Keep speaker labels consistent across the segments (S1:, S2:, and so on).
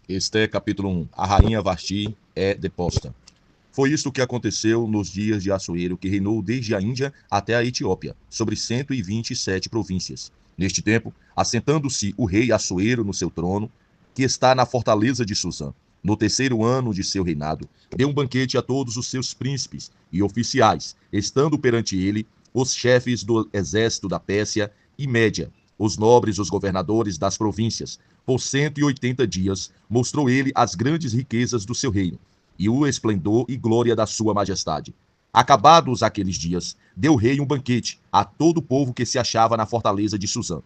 S1: Este é capítulo 1. A rainha Vasti é deposta. Foi isto que aconteceu nos dias de Assuero, que reinou desde a Índia até a Etiópia, sobre 127 províncias. Neste tempo, assentando-se o rei Assuero no seu trono, que está na fortaleza de Susã, no terceiro ano de seu reinado, deu um banquete a todos os seus príncipes e oficiais, estando perante ele os chefes do exército da Pérsia e Média, os nobres, os governadores das províncias. Por 180 dias mostrou ele as grandes riquezas do seu reino e o esplendor e glória da sua majestade. Acabados aqueles dias, deu o rei um banquete a todo o povo que se achava na fortaleza de Susã,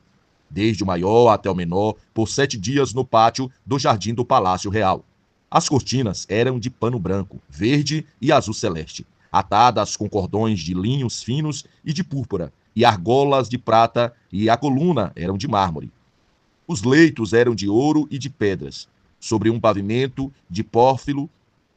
S1: desde o maior até o menor, por 7 dias no pátio do jardim do Palácio Real. As cortinas eram de pano branco, verde e azul celeste, atadas com cordões de linhos finos e de púrpura, e argolas de prata, e a coluna eram de mármore. Os leitos eram de ouro e de pedras, sobre um pavimento de pórfilo,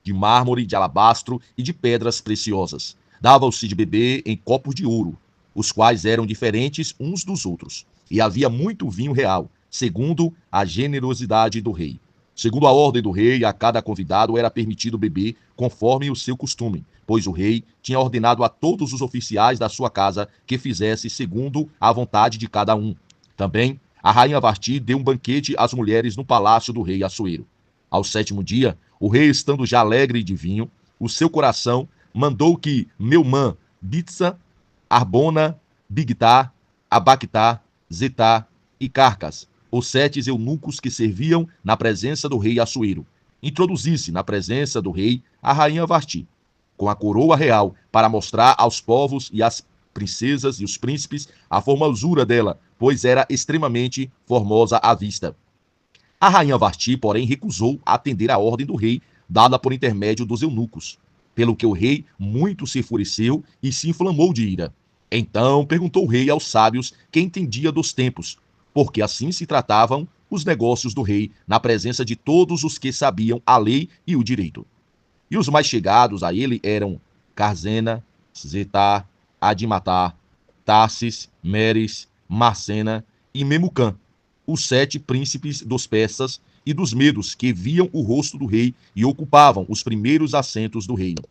S1: de mármore, de alabastro e de pedras preciosas. Dava-se de beber em copos de ouro, os quais eram diferentes uns dos outros. E havia muito vinho real, segundo a generosidade do rei. Segundo a ordem do rei, a cada convidado era permitido beber conforme o seu costume, pois o rei tinha ordenado a todos os oficiais da sua casa que fizesse segundo a vontade de cada um. Também a rainha Vasti deu um banquete às mulheres no palácio do rei Assuero. Ao 7º dia, o rei, estando já alegre de vinho, o seu coração mandou que Meumã, Bitsa, Arbona, Bigtá, Abactá, Zetá e Carcas, os 7 eunucos que serviam na presença do rei Assuero, introduzisse na presença do rei a rainha Vasti, com a coroa real, para mostrar aos povos e às princesas e os príncipes a formosura dela, pois era extremamente formosa à vista. A rainha Vasti, porém, recusou atender à ordem do rei, dada por intermédio dos eunucos, pelo que o rei muito se enfureceu e se inflamou de ira. Então perguntou o rei aos sábios que entendia dos tempos, porque assim se tratavam os negócios do rei na presença de todos os que sabiam a lei e o direito. E os mais chegados a ele eram Carzena, Zetá, Adimatá, Tarsis, Meres, Marcena e Memucã, os 7 príncipes dos persas e dos medos que viam o rosto do rei e ocupavam os primeiros assentos do reino.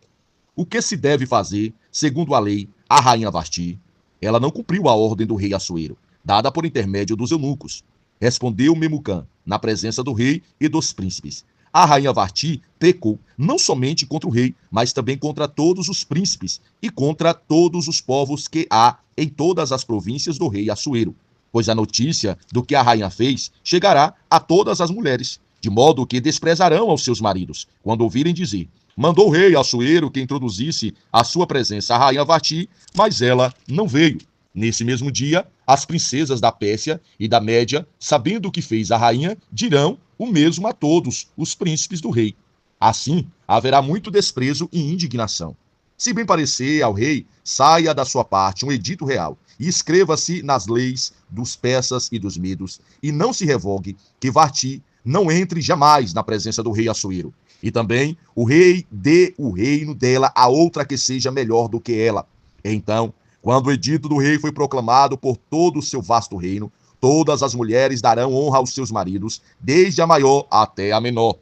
S1: O que se deve fazer, segundo a lei, a rainha Vasti? Ela não cumpriu a ordem do rei Assuero, dada por intermédio dos eunucos. Respondeu Memucã, na presença do rei e dos príncipes. A rainha Vasti pecou não somente contra o rei, mas também contra todos os príncipes e contra todos os povos que há em todas as províncias do rei Assuero, pois a notícia do que a rainha fez chegará a todas as mulheres, de modo que desprezarão aos seus maridos, quando ouvirem dizer: mandou o rei Assuero que introduzisse à sua presença a rainha Vasti, mas ela não veio. Nesse mesmo dia, as princesas da Pérsia e da Média, sabendo o que fez a rainha, dirão o mesmo a todos os príncipes do rei. Assim, haverá muito desprezo e indignação. Se bem parecer ao rei, saia da sua parte um edito real, e escreva-se nas leis dos persas e dos medos, e não se revogue que Vasti não entre jamais na presença do rei Assuero. E também o rei dê o reino dela a outra que seja melhor do que ela. Então, quando o edito do rei foi proclamado por todo o seu vasto reino, todas as mulheres darão honra aos seus maridos, desde a maior até a menor.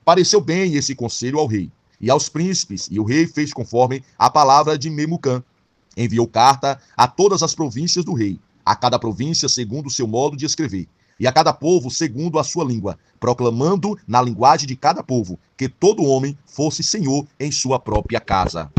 S1: Pareceu bem esse conselho ao rei e aos príncipes, e o rei fez conforme a palavra de Memucã. Enviou carta a todas as províncias do rei, a cada província segundo o seu modo de escrever, e a cada povo segundo a sua língua, proclamando na linguagem de cada povo que todo homem fosse senhor em sua própria casa.